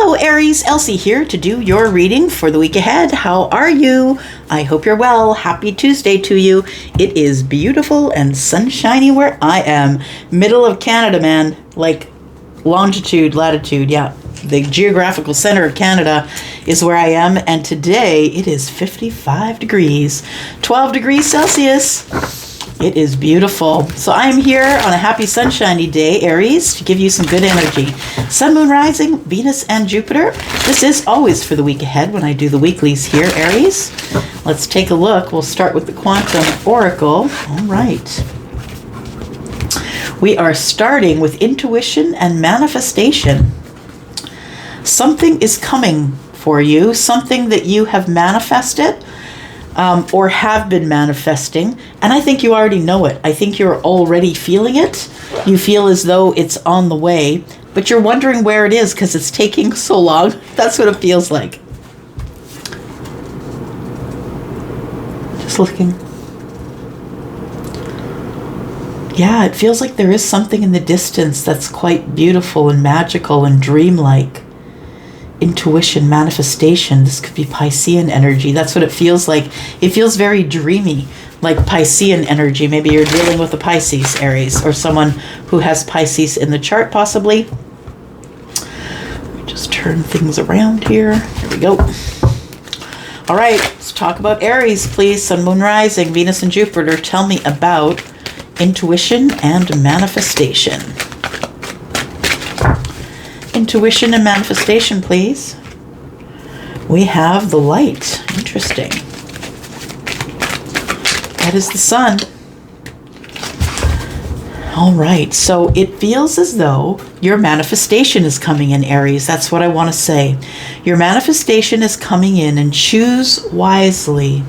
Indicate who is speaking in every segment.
Speaker 1: Hello Aries, Elsie here to do your reading for the week ahead. How are you? I hope you're well. Happy Tuesday to you. It is beautiful and sunshiny where I am. Middle of Canada, man. Like longitude, latitude, yeah. The geographical center of Canada is where I am, and today it is 55 degrees, 12 degrees Celsius. It is beautiful. So I am here on a happy sunshiny day, Aries, to give you some good energy. Sun, Moon, Rising, Venus, and Jupiter. This is always for the week ahead when I do the weeklies here, Aries. Let's take a look. We'll start with the Quantum Oracle. All right. We are starting with intuition and manifestation. Something is coming for you, something that you have manifested. Or have been manifesting, and I think you already know it. I think you're already feeling it. You feel as though it's on the way, but you're wondering where it is because it's taking so long. That's what it feels like. Just looking. Yeah, it feels like there is something in the distance that's quite beautiful and magical and dreamlike. Intuition, manifestation. This could be Piscean energy. That's what it feels like. It feels very dreamy, like Piscean energy. Maybe you're dealing with a Pisces, Aries, or someone who has Pisces in the chart, possibly. Let me just turn things around here. There we go. All right, let's talk about Aries, please. Sun, Moon, Rising, Venus, and Jupiter. Tell me about intuition and manifestation. Intuition and manifestation, please. We have the light. Interesting. That is the sun. All right. So it feels as though your manifestation is coming in, Aries. That's what I want to say. Your manifestation is coming in, and choose wisely.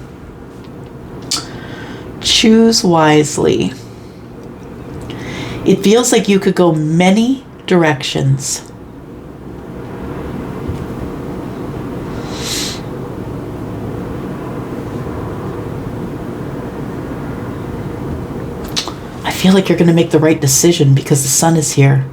Speaker 1: Choose wisely. It feels like you could go many directions. I feel like you're going to make the right decision because the sun is here.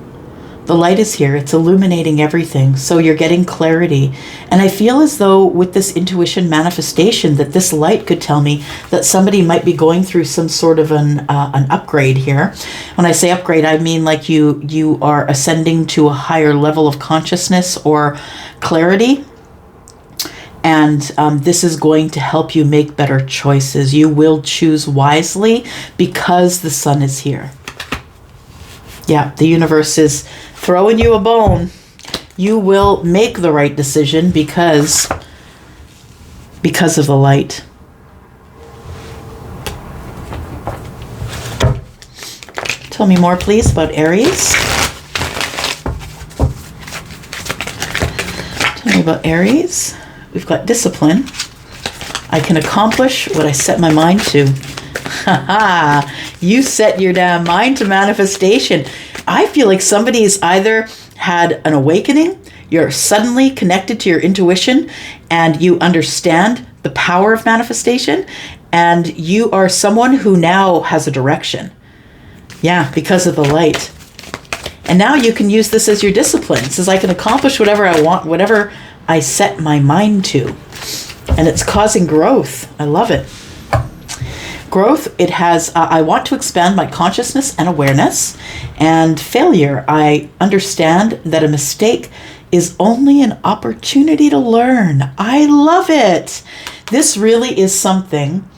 Speaker 1: The light is here. It's illuminating everything. So you're getting clarity. And I feel as though with this intuition manifestation that this light could tell me that somebody might be going through some sort of an upgrade here. When I say upgrade, I mean like you are ascending to a higher level of consciousness or clarity. And this is going to help you make better choices. You will choose wisely because the sun is here. Yeah, the universe is throwing you a bone. You will make the right decision because of the light. Tell me more, please, about Aries. Tell me about Aries. We've got discipline. I can accomplish what I set my mind to. Haha, you set your damn mind to manifestation. I feel like somebody's either had an awakening, you're suddenly connected to your intuition, and you understand the power of manifestation, and you are someone who now has a direction. Yeah, because of the light. And now you can use this as your discipline. It says I can accomplish whatever I want, whatever I set my mind to, and it's causing growth. I love it. Growth, it has, I want to expand my consciousness and awareness, and failure. I understand that a mistake is only an opportunity to learn. I love it. This really is something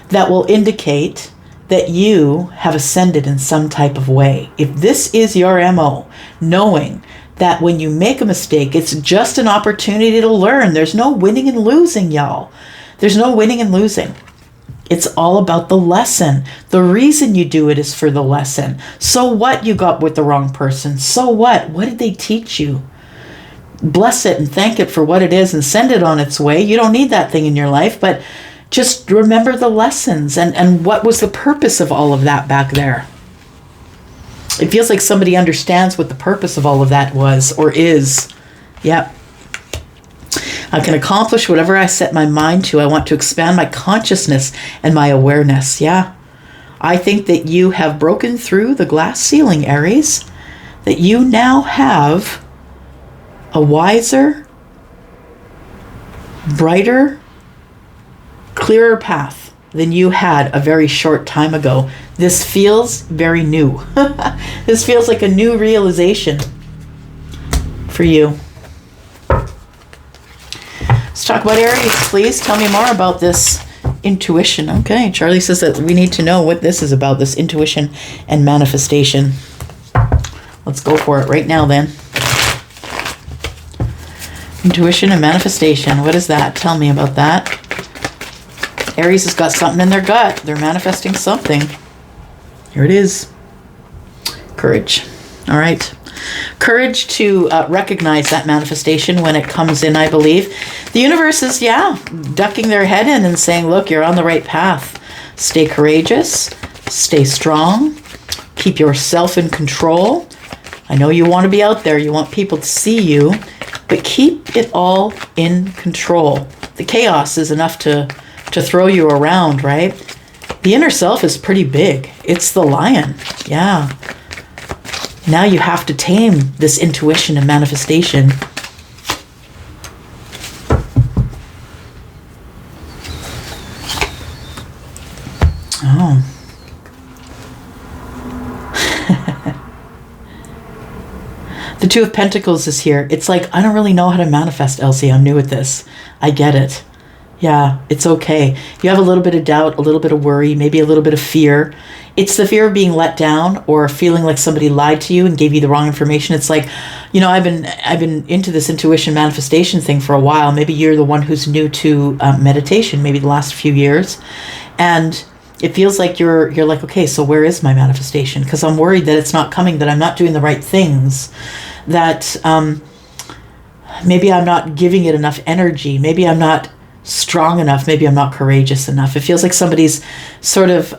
Speaker 1: that will indicate that you have ascended in some type of way. If this is your MO, knowing that when you make a mistake, it's just an opportunity to learn. There's no winning and losing, y'all. There's no winning and losing. It's all about the lesson. The reason you do it is for the lesson. So what you got with the wrong person? So what? What did they teach you? Bless it and thank it for what it is and send it on its way. You don't need that thing in your life, but just remember the lessons and what was the purpose of all of that back there. It feels like somebody understands what the purpose of all of that was or is. Yep. I can accomplish whatever I set my mind to. I want to expand my consciousness and my awareness. Yeah. I think that you have broken through the glass ceiling, Aries, that you now have a wiser, brighter, clearer path than you had a very short time ago. This feels very new. This feels like a new realization for you. Let's talk about Aries, please. Tell me more about this intuition. Okay, Charlie says that we need to know what this is about, this intuition and manifestation. Let's go for it right now then. Intuition and manifestation. What is that? Tell me about that. Aries has got something in their gut. They're manifesting something. Here it is. Courage. All right. Courage to recognize that manifestation when it comes in, I believe. The universe is, ducking their head in and saying, look, you're on the right path. Stay courageous. Stay strong. Keep yourself in control. I know you want to be out there. You want people to see you. But keep it all in control. The chaos is enough to throw you around, right? The inner self is pretty big. It's the lion. Yeah. Now you have to tame this intuition and manifestation. Oh. The Two of Pentacles is here. It's like, I don't really know how to manifest, Elsie. I'm new at this. I get it. Yeah, it's okay. You have a little bit of doubt, a little bit of worry, maybe a little bit of fear. It's the fear of being let down or feeling like somebody lied to you and gave you the wrong information. It's like, I've been into this intuition manifestation thing for a while. Maybe you're the one who's new to meditation, maybe the last few years. And it feels like you're like, okay, so where is my manifestation? Because I'm worried that it's not coming, that I'm not doing the right things, that maybe I'm not giving it enough energy. Maybe I'm not strong enough. Maybe I'm not courageous enough. It feels like somebody's sort of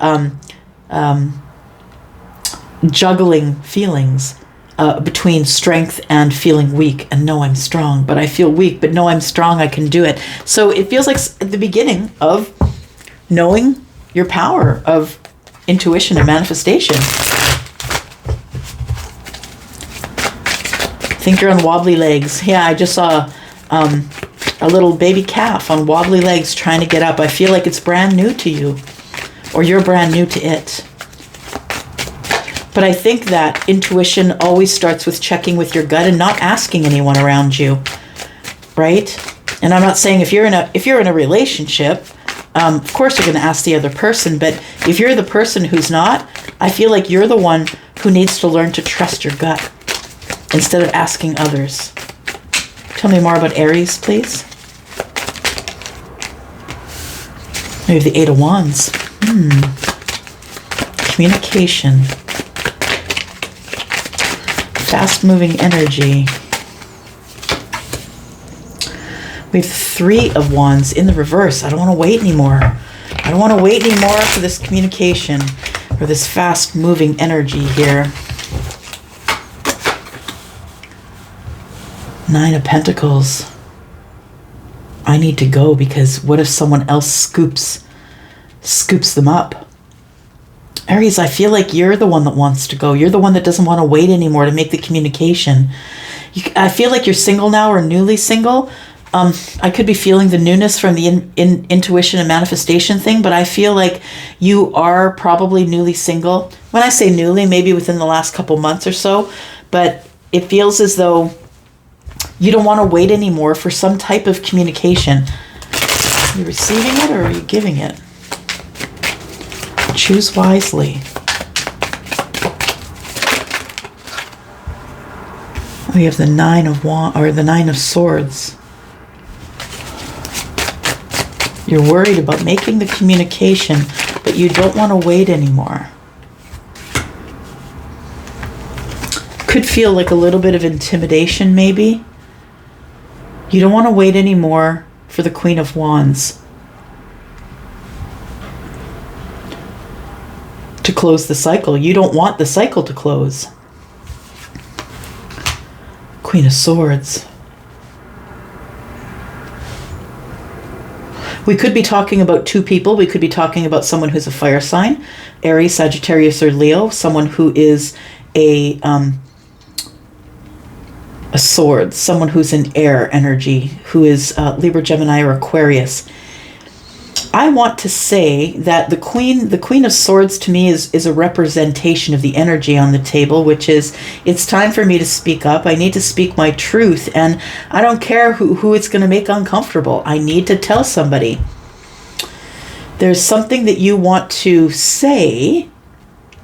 Speaker 1: juggling feelings between strength and feeling weak. And no, I'm strong, but I feel weak. But no, I'm strong. I can do it. So it feels like the beginning of knowing your power of intuition and manifestation. I think you're on wobbly legs. Yeah, I just saw a little baby calf on wobbly legs trying to get up. I feel like it's brand new to you, or you're brand new to it. But I think that intuition always starts with checking with your gut and not asking anyone around you, right? And I'm not saying if you're in a relationship, of course you're going to ask the other person. But if you're the person who's not, I feel like you're the one who needs to learn to trust your gut instead of asking others. Tell me more about Aries, please. We have the Eight of Wands. Communication. Fast-moving energy. We have Three of Wands in the reverse. I don't want to wait anymore. I don't want to wait anymore for this communication or this fast-moving energy here. Nine of Pentacles. I need to go because what if someone else scoops them up? Aries, I feel like you're the one that wants to go. You're the one that doesn't want to wait anymore to make the communication. I feel like you're single now or newly single. I could be feeling the newness from the intuition and manifestation thing, but I feel like you are probably newly single. When I say newly, maybe within the last couple months or so, but it feels as though you don't want to wait anymore for some type of communication. Are you receiving it or are you giving it? Choose wisely. We have the Nine of Wands, or the Nine of Swords. You're worried about making the communication, but you don't want to wait anymore. Could feel like a little bit of intimidation, maybe. You don't want to wait anymore for the Queen of Wands to close the cycle. You don't want the cycle to close. Queen of Swords. We could be talking about two people. We could be talking about someone who's a fire sign, Aries, Sagittarius, or Leo. Someone who is a a sword, someone who's in air energy, who is Libra, Gemini, or Aquarius. I want to say that the Queen of Swords to me is a representation of the energy on the table, which is, it's time for me to speak up. I need to speak my truth, and I don't care who it's going to make uncomfortable. I need to tell somebody. There's something that you want to say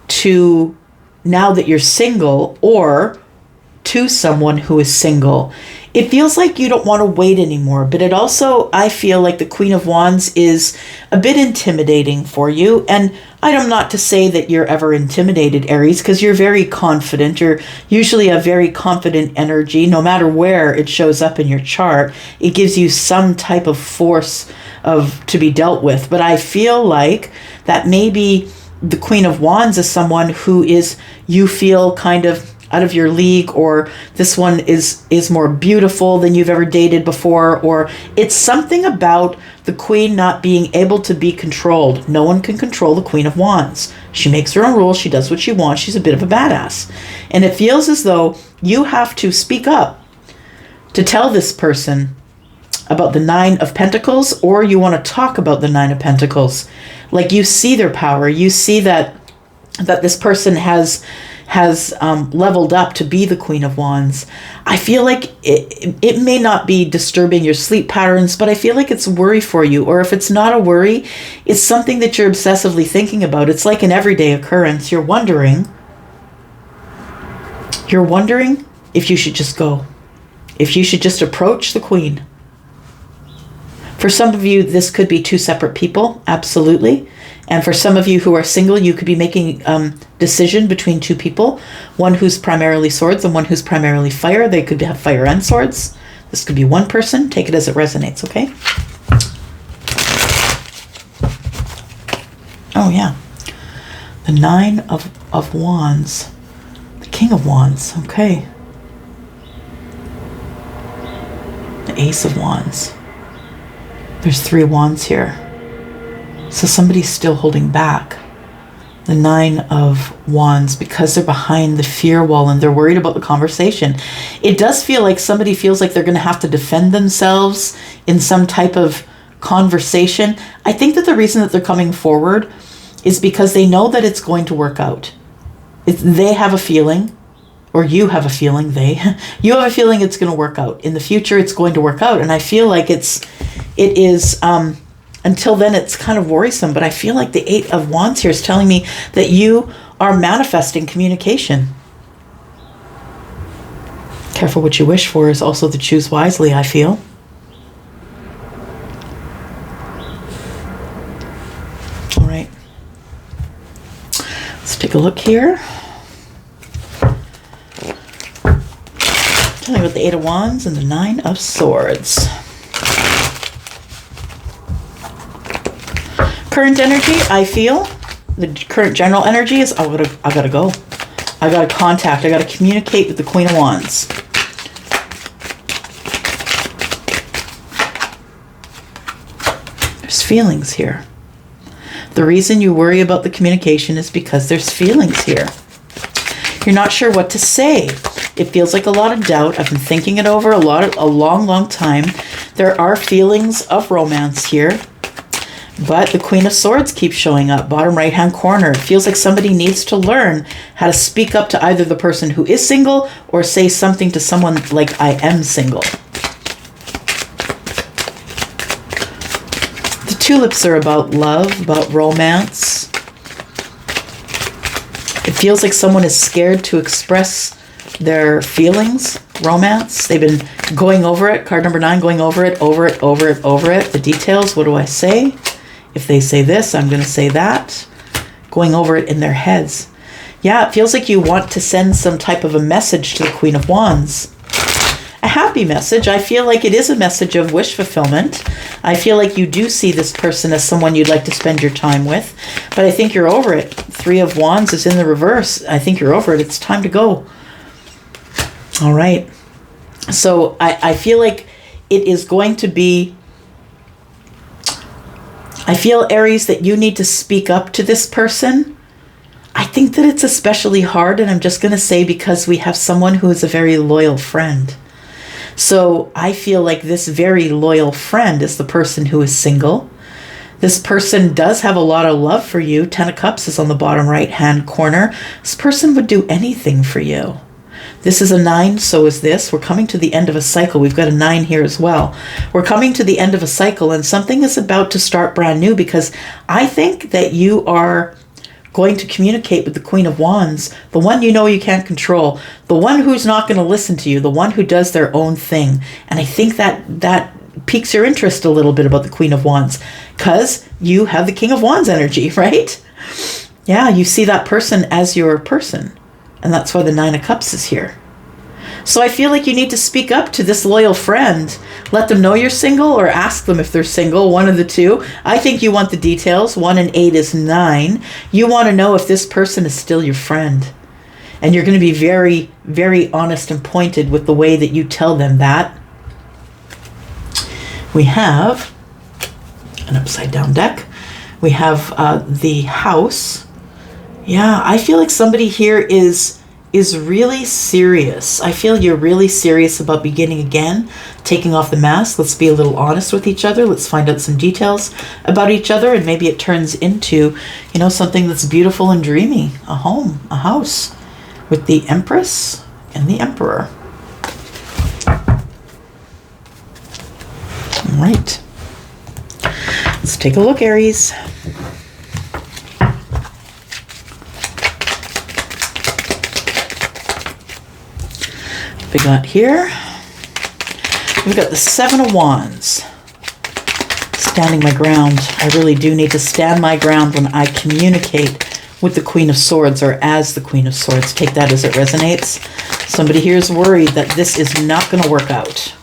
Speaker 1: to, now that you're single, or to someone who is single. It feels like you don't want to wait anymore, but it also, I feel like the Queen of Wands is a bit intimidating for you. And I'm not to say that you're ever intimidated, Aries, because you're very confident. You're usually a very confident energy. No matter where it shows up in your chart, it gives you some type of force to be dealt with. But I feel like that maybe the Queen of Wands is someone who you feel kind of out of your league, or this one is more beautiful than you've ever dated before, or it's something about the Queen not being able to be controlled. No one can control the Queen of Wands. She makes her own rules. She does what she wants. She's a bit of a badass. And it feels as though you have to speak up to tell this person about the Nine of Pentacles, or you want to talk about the Nine of Pentacles. Like, you see their power. You see that this person has leveled up to be the Queen of Wands. I feel like it may not be disturbing your sleep patterns, but I feel like it's a worry for you. Or if it's not a worry, it's something that you're obsessively thinking about. It's like an everyday occurrence. You're wondering if you should just go, if you should just approach the Queen. For some of you, this could be two separate people, absolutely. And for some of you who are single, you could be making a decision between two people, one who's primarily swords and one who's primarily fire. They could have fire and swords. This could be one person. Take it as it resonates, okay? Oh, yeah. The Nine of Wands. The King of Wands, okay. The Ace of Wands. There's 3 wands here. So somebody's still holding back. The Nine of Wands, because they're behind the fear wall and they're worried about the conversation. It does feel like somebody feels like they're going to have to defend themselves in some type of conversation. I think that the reason that they're coming forward is because they know that it's going to work out. They have a feeling, or you have a feeling, you have a feeling it's going to work out. In the future, it's going to work out. And I feel like it is, until then, it's kind of worrisome. But I feel like the 8 of Wands here is telling me that you are manifesting communication. Careful what you wish for is also to choose wisely, I feel. All right. Let's take a look here. Tell me about the 8 of Wands and the 9 of Swords. Current energy, I feel, the current general energy is, I gotta go. I gotta contact, I gotta communicate with the Queen of Wands. There's feelings here. The reason you worry about the communication is because there's feelings here. You're not sure what to say. It feels like a lot of doubt. I've been thinking it over a long time. There are feelings of romance here. But the Queen of Swords keeps showing up, bottom right-hand corner. It feels like somebody needs to learn how to speak up to either the person who is single or say something to someone like, I am single. The tulips are about love, about romance. It feels like someone is scared to express their feelings, romance. They've been going over it. Card number 9, going over it. The details, what do I say? If they say this, I'm going to say that. Going over it in their heads. Yeah, it feels like you want to send some type of a message to the Queen of Wands. A happy message. I feel like it is a message of wish fulfillment. I feel like you do see this person as someone you'd like to spend your time with. But I think you're over it. 3 of Wands is in the reverse. I think you're over it. It's time to go. All right. So I feel like it is going to be... I feel, Aries, that you need to speak up to this person. I think that it's especially hard, and I'm just going to say because we have someone who is a very loyal friend. So I feel like this very loyal friend is the person who is single. This person does have a lot of love for you. 10 of Cups is on the bottom right-hand corner. This person would do anything for you. This is a 9, so is this. We're coming to the end of a cycle. We've got a 9 here as well. We're coming to the end of a cycle, and something is about to start brand new, because I think that you are going to communicate with the Queen of Wands, the one you know you can't control, the one who's not going to listen to you, the one who does their own thing. And I think that piques your interest a little bit about the Queen of Wands, because you have the King of Wands energy, right? Yeah, you see that person as your person. And that's why the 9 of Cups is here. So I feel like you need to speak up to this loyal friend. Let them know you're single, or ask them if they're single, one of the two. I think you want the details. 1 and 8 is 9. You want to know if this person is still your friend. And you're going to be very, very honest and pointed with the way that you tell them that. We have an upside down deck. We have the House. Yeah, I feel like somebody here is really serious. I feel you're really serious about beginning again, taking off the mask. Let's be a little honest with each other. Let's find out some details about each other, and maybe it turns into, something that's beautiful and dreamy. A home, a house, with the Empress and the Emperor. All right. Let's take a look, Aries. We got here, we've got the 7 of Wands. Standing my ground. I really do need to stand my ground when I communicate with the Queen of Swords, or as the Queen of Swords. Take that as it resonates. Somebody here is worried that this is not going to work out.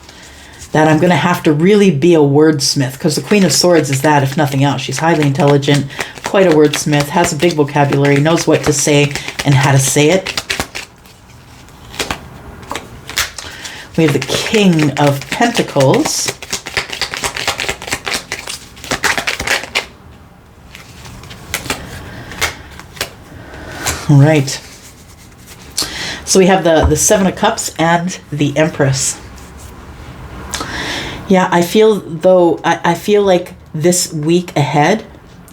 Speaker 1: That I'm going to have to really be a wordsmith, because the Queen of Swords is that, if nothing else. She's highly intelligent, quite a wordsmith, has a big vocabulary, knows what to say and how to say it. We have the King of Pentacles. All right. So we have the 7 of Cups and the Empress. Yeah, I feel like this week ahead,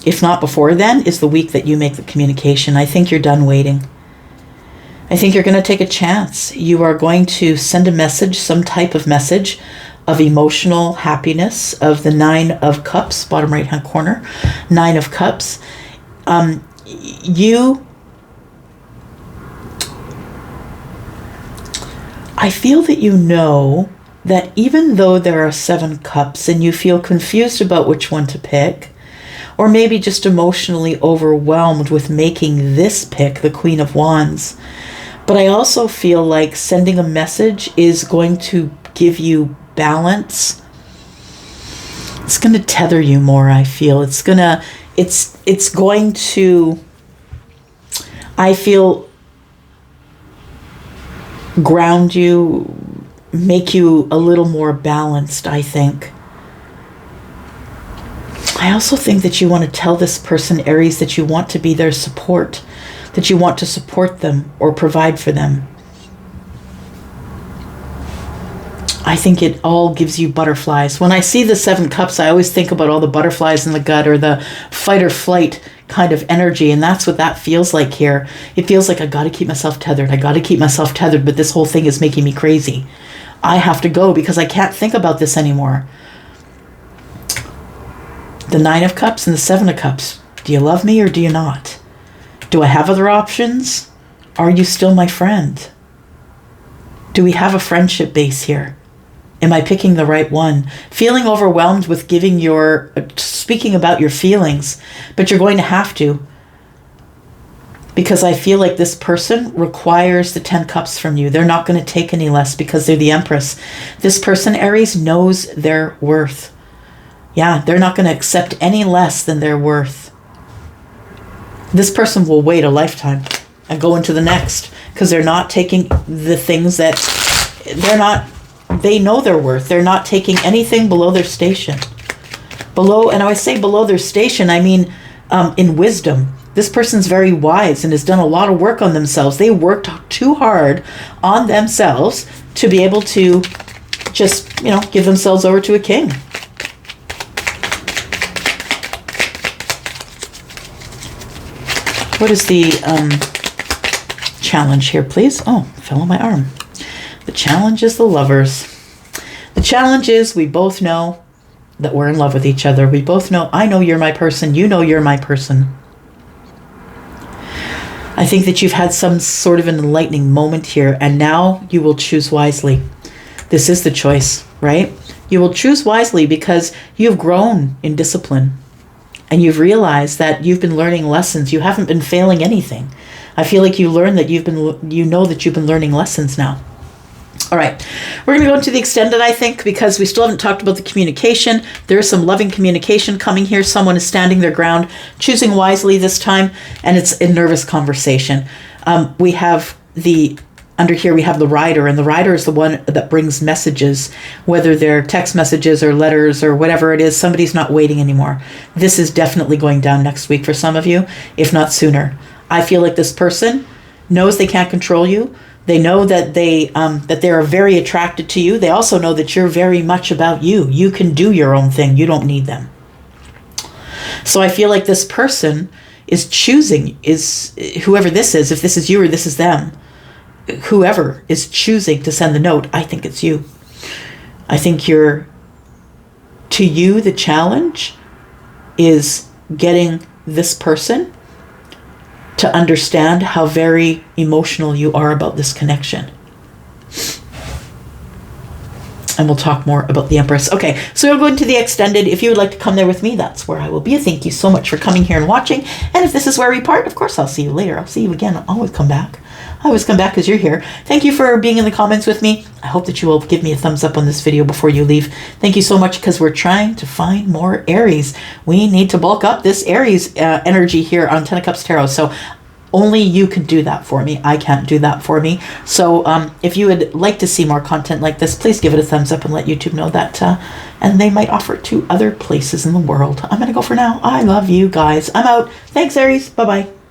Speaker 1: if not before then, is the week that you make the communication. I think you're done waiting. I think you're going to take a chance. You are going to send a message, some type of message of emotional happiness, of the 9 of Cups, bottom right-hand corner, 9 of Cups. I feel that you know that even though there are 7 cups and you feel confused about which one to pick, or maybe just emotionally overwhelmed with making this pick, the Queen of Wands, but I also feel like sending a message is going to give you balance. It's going to tether you more, I feel. It's going to, I feel, ground you, make you a little more balanced, I think. I also think that you want to tell this person, Aries, that you want to be their support, that you want to support them or provide for them. I think it all gives you butterflies. When I see the 7 cups, I always think about all the butterflies in the gut, or the fight or flight kind of energy. And that's what that feels like here. It feels like I got to keep myself tethered. I got to keep myself tethered, but this whole thing is making me crazy. I have to go because I can't think about this anymore. The 9 of Cups and the 7 of Cups. Do you love me or do you not? Do I have other options? Are you still my friend? Do we have a friendship base here? Am I picking the right one? Feeling overwhelmed with speaking about your feelings, but you're going to have to. Because I feel like this person requires the 10 cups from you. They're not going to take any less because they're the Empress. This person, Aries, knows their worth. Yeah, they're not going to accept any less than their worth. This person will wait a lifetime and go into the next, because they're not taking the things that they know their worth. They're not taking anything below their station. And when I say below their station, I mean in wisdom, This person's very wise and has done a lot of work on themselves. They worked too hard on themselves to be able to just, give themselves over to a king. What is the challenge here, please? Oh, fell on my arm. The challenge is the Lovers. The challenge is we both know that we're in love with each other. We both know, I know you're my person. You know you're my person. I think that you've had some sort of an enlightening moment here, and now you will choose wisely. This is the choice, right? You will choose wisely because you've grown in discipline and you've realized that you've been learning lessons. You haven't been failing anything. I feel like you learned that you know that you've been learning lessons now. All right, we're going to go into the extended, I think, because we still haven't talked about the communication. There is some loving communication coming here. Someone is standing their ground, choosing wisely this time, and it's a nervous conversation. We have under here, we have the rider, and the rider is the one that brings messages, whether they're text messages or letters or whatever it is. Somebody's not waiting anymore. This is definitely going down next week for some of you, if not sooner. I feel like this person knows they can't control you. They know that they are very attracted to you. They also know that you're very much about you. You can do your own thing. You don't need them. So I feel like this person is choosing, whoever this is, if this is you or this is them, whoever is choosing to send the note, I think it's you. I think to you, the challenge is getting this person to understand how very emotional you are about this connection. And we'll talk more about the Empress. Okay, so we'll go into the extended. If you would like to come there with me, that's where I will be. Thank you so much for coming here and watching. And if this is where we part, of course, I'll see you later. I'll see you again. I'll always come back. I always come back because you're here. Thank you for being in the comments with me. I hope that you will give me a thumbs up on this video before you leave. Thank you so much, because we're trying to find more Aries. We need to bulk up this Aries energy here on Ten of Cups Tarot. So only you can do that for me. I can't do that for me. So if you would like to see more content like this, please give it a thumbs up and let YouTube know that. And they might offer it to other places in the world. I'm going to go for now. I love you guys. I'm out. Thanks, Aries. Bye-bye.